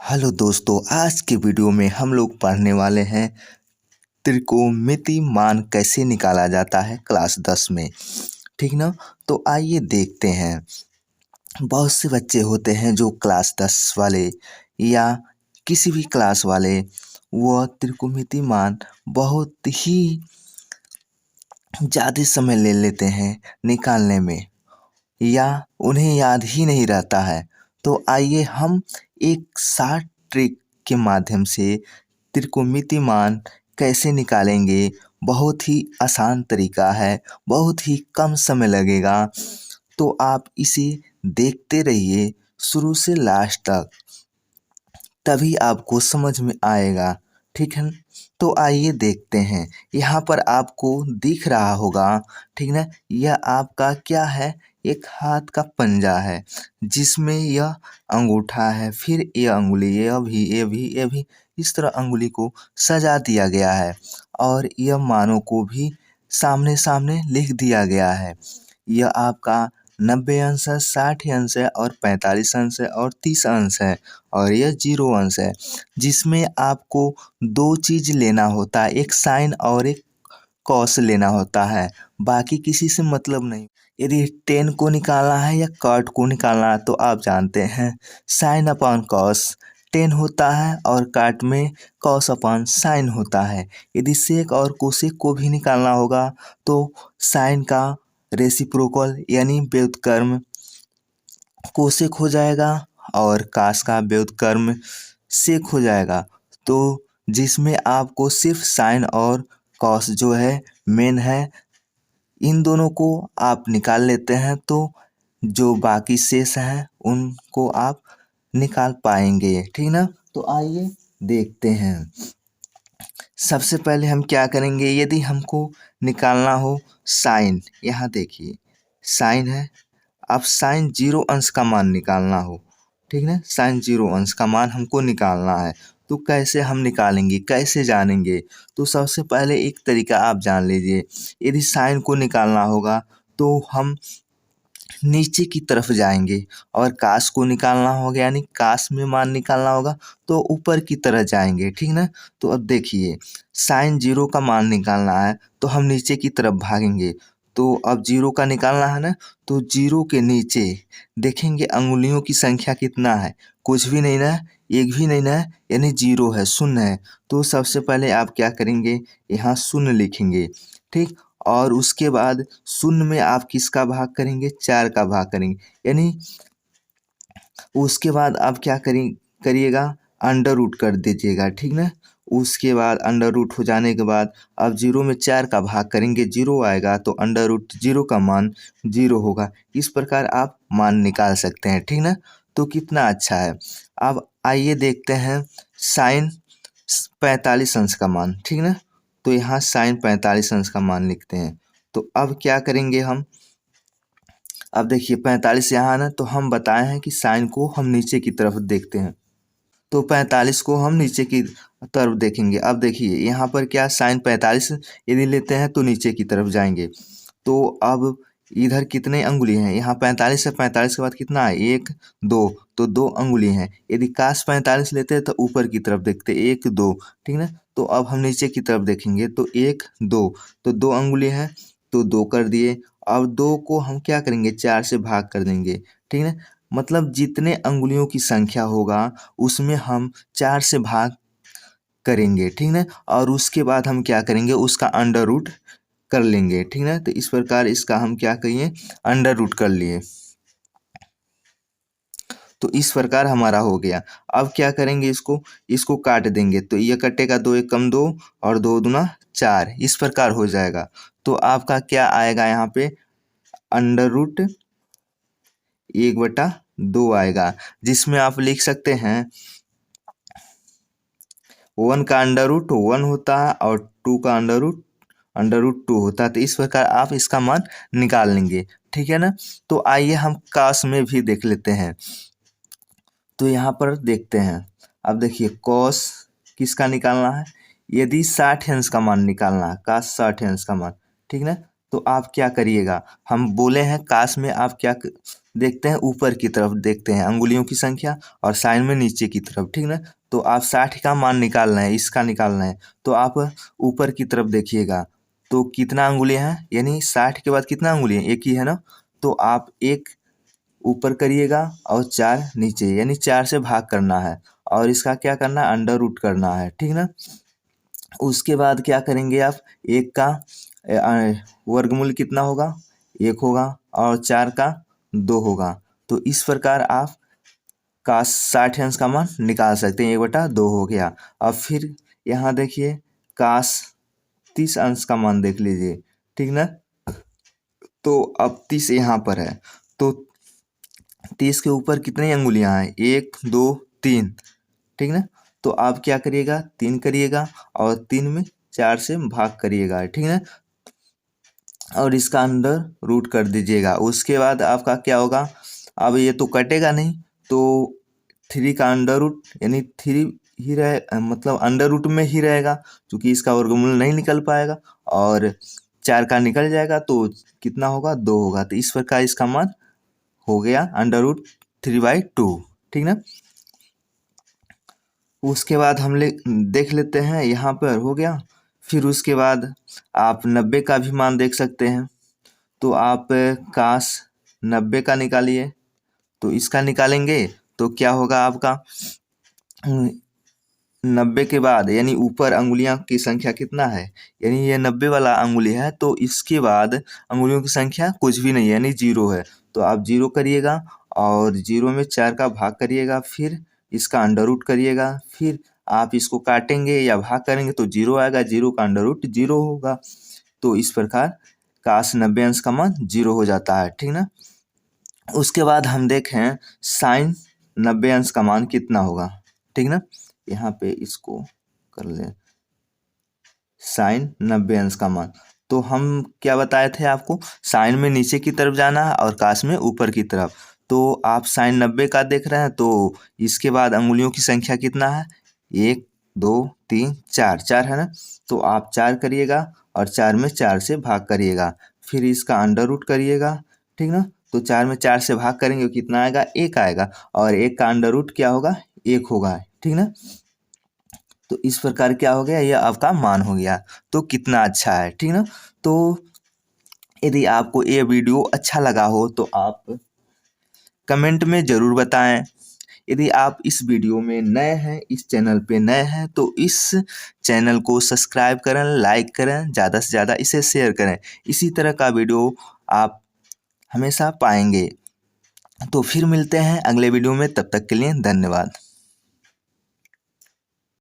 Hello दोस्तों, आज के वीडियो में हम लोग पढ़ने वाले हैं त्रिकोणमिति मान कैसे निकाला जाता है क्लास 10 में। ठीक ना। तो आइए देखते हैं। बहुत से बच्चे होते हैं जो क्लास 10 वाले या किसी भी क्लास वाले वह त्रिकोणमिति मान बहुत ही ज़्यादा समय ले लेते हैं निकालने में या उन्हें याद ही नहीं रहता है। तो आइए हम एक शॉर्ट ट्रिक के माध्यम से त्रिकोणमिति मान कैसे निकालेंगे। बहुत ही आसान तरीका है, बहुत ही कम समय लगेगा। तो आप इसे देखते रहिए शुरू से लास्ट तक, तभी आपको समझ में आएगा। ठीक है। तो आइए देखते हैं। यहाँ पर आपको दिख रहा होगा, ठीक ना, यह आपका क्या है, एक हाथ का पंजा है जिसमें यह अंगूठा है, फिर यह अंगुली, ये भी इस तरह अंगुली को सजा दिया गया है और यह मानों को भी सामने सामने लिख दिया गया है। यह आपका 90 अंश है, 60 अंश है और 45 अंश है और 30 अंश है और यह 0 अंश है, जिसमें आपको दो चीज़ लेना होता है, एक साइन और एक कॉस लेना होता है। बाकी किसी से मतलब नहीं। यदि टेन को निकालना है या कॉट को निकालना है तो आप जानते हैं साइन अपॉन कॉस टेन होता है और काट में कॉस अपॉन साइन होता है। यदि सेक और कोसेक को भी निकालना होगा तो साइन का रेसिप्रोकल यानी व्युत्क्रम कोसेक हो जाएगा और कास का व्युत्क्रम सेक हो जाएगा। तो जिसमें आपको सिर्फ साइन और कॉस जो है मेन है, इन दोनों को आप निकाल लेते हैं तो जो बाकी शेष हैं उनको आप निकाल पाएंगे। ठीक ना। तो आइए देखते हैं। सबसे पहले हम क्या करेंगे, यदि हमको निकालना हो साइन, यहाँ देखिए साइन है। अब साइन 0 अंश का मान निकालना हो, ठीक ना, साइन 0 अंश का मान हमको निकालना है तो कैसे हम निकालेंगे, कैसे जानेंगे। तो सबसे पहले एक तरीका आप जान लीजिए। यदि साइन को निकालना होगा तो हम नीचे की तरफ जाएंगे और काश को निकालना होगा यानी काश में मान निकालना होगा तो ऊपर की तरह जाएंगे। ठीक ना। तो अब देखिए साइन 0 का मान निकालना है तो हम नीचे की तरफ भागेंगे। तो अब 0 का निकालना है ना, तो 0 के नीचे देखेंगे अंगुलियों की संख्या कितना है, कुछ भी नहीं ना, एक भी नहीं ना, यानी 0 है, शून्य है। तो सबसे पहले आप क्या करेंगे, यहाँ शून्य लिखेंगे। ठीक। और उसके बाद शून्य में आप किसका भाग करेंगे, 4 का भाग करेंगे। यानी उसके बाद आप क्या करिएगा, अंडर रूट कर दीजिएगा। ठीक ना। उसके बाद अंडर रूट हो जाने के बाद अब 0 में 4 का भाग करेंगे, 0 आएगा तो अंडर रूट 0 का मान 0 होगा। इस प्रकार आप मान निकाल सकते हैं। ठीक ना। तो कितना अच्छा है। अब आइए देखते हैं साइन 45 अंश का मान। ठीक ना। तो यहाँ साइन 45 अंश का मान लिखते हैं। तो अब क्या करेंगे हम, अब देखिए 45 यहाँ ना, तो हम बताए हैं कि साइन को हम नीचे की तरफ देखते हैं तो 45 को हम नीचे की तरफ देखेंगे। अब देखिए यहाँ पर क्या, साइन 45 यदि लेते हैं तो नीचे की तरफ जाएंगे। तो अब इधर कितने अंगुली हैं, यहाँ 45 है, 45 के बाद कितना है, 1 2, तो 2 अंगुली हैं। यदि काश 45 लेते हैं तो ऊपर की तरफ देखते, 1 2। ठीक ना। तो अब हम नीचे की तरफ देखेंगे तो 1 2, तो 2 अंगुली हैं तो 2 कर दिए। अब 2 को हम क्या करेंगे, 4 से भाग कर देंगे। ठीक है। मतलब जितने अंगुलियों की संख्या होगा उसमें हम 4 से भाग करेंगे। ठीक ना। और उसके बाद हम क्या करेंगे, उसका अंडर रूट कर लेंगे। ठीक ना। तो इस प्रकार इसका हम क्या करिए, अंडर रूट कर लिए। तो इस प्रकार हमारा हो गया। अब क्या करेंगे, इसको इसको काट देंगे तो ये कटेगा, 2 1 कम 2 और 2 दूना 4, इस प्रकार हो जाएगा। तो आपका क्या आएगा यहाँ पे, अंडर रूट 1/2 आएगा, जिसमें आप लिख सकते हैं 1 का अंडर रूट 1 होता है और 2 का अंडर रूट 2 होता है। तो इस प्रकार आप इसका मान निकाल लेंगे। ठीक है ना। तो आइए हम काश में भी देख लेते हैं। तो यहाँ पर देखते हैं। अब देखिए कॉस किसका निकालना है, यदि 60 अंश का मान निकालना है, काश 60 अंश का मान। ठीक ना। तो आप क्या करिएगा, हम बोले हैं काश में आप क्या देखते हैं, ऊपर की तरफ देखते हैं अंगुलियों की संख्या और साइन में नीचे की तरफ, ठीक ना। तो आप 60 का मान निकालना है, इसका निकालना है, तो आप ऊपर की तरफ देखिएगा तो कितना अंगुलियां हैं, यानी 60 के बाद कितना अंगुलियां, एक ही है ना। तो आप एक ऊपर करिएगा और 4 नीचे, यानी 4 से भाग करना है और इसका क्या करना है, अंडर रूट करना है, ठीक ना। उसके बाद क्या करेंगे आप, एक का वर्गमूल कितना होगा, एक होगा और 4 का 2 होगा। तो इस प्रकार आप का 60 अंश का मान निकाल सकते हैं, 1/2 हो गया। अब फिर यहाँ देखिए काश 30 अंश का मान देख लीजिए, ठीक ना। तो अब 30 यहाँ पर है, तो 30 के ऊपर कितनी अंगुलियां हैं, 1 2 3, ठीक ना। तो आप क्या करिएगा, 3 करिएगा और 3 में 4 से भाग करिएगा, ठीक ना, और इसका अंडर रूट कर दीजिएगा। उसके बाद आपका क्या होगा, अब ये तो कटेगा नहीं, तो 3 का अंडर रूट, यानी 3 ही रहे, मतलब अंडर रूट में ही रहेगा क्योंकि इसका वर्गमूल नहीं निकल पाएगा, और 4 का निकल जाएगा तो कितना होगा, 2 होगा। तो इस प्रकार इसका मान हो गया अंडर रूट 3/2, ठीक ना। उसके बाद हम देख लेते हैं, यहाँ पर हो गया। फिर उसके बाद आप 90 का भी मान देख सकते हैं, तो आप काश 90 का निकालिए, तो इसका निकालेंगे तो क्या होगा आपका, 90 के बाद यानी ऊपर अंगुलियां की संख्या कितना है, यानी ये 90 वाला अंगुली है, तो इसके बाद अंगुलियों की संख्या कुछ भी नहीं है, यानी 0 है। तो आप 0 करिएगा और 0 में 4 का भाग करिएगा, फिर इसका अंडर रूट करिएगा, फिर आप इसको काटेंगे या भाग करेंगे तो 0 आएगा, 0 का अंडर रूट 0 होगा। तो इस प्रकार काश 90 अंश का मान 0 हो जाता है, ठीक ना। उसके बाद हम देखें साइन 90 अंश का मान कितना होगा, ठीक ना। यहाँ पे इसको कर ले, साइन 90 अंश का मान, तो हम क्या बताए थे आपको, साइन में नीचे की तरफ जाना है और काश में ऊपर की तरफ। तो आप साइन 90 का देख रहे हैं, तो इसके बाद अंगुलियों की संख्या कितना है, 1 2 3 4, 4 है ना। तो आप 4 करिएगा और 4 में 4 से भाग करिएगा, फिर इसका अंडर रूट करिएगा, ठीक ना। तो 4 में 4 से भाग करेंगे कितना आएगा, 1 आएगा, और 1 का अंडर रूट क्या होगा, 1 होगा, ठीक ना। तो इस प्रकार क्या हो गया, यह आपका मान हो गया। तो कितना अच्छा है, ठीक ना। तो यदि आपको ये वीडियो अच्छा लगा हो तो आप कमेंट में ज़रूर बताएं। यदि आप इस वीडियो में नए हैं, इस चैनल पे नए हैं, तो इस चैनल को सब्सक्राइब करें, लाइक करें, ज़्यादा से ज़्यादा इसे शेयर करें। इसी तरह का वीडियो आप हमेशा पाएंगे। तो फिर मिलते हैं अगले वीडियो में, तब तक के लिए धन्यवाद।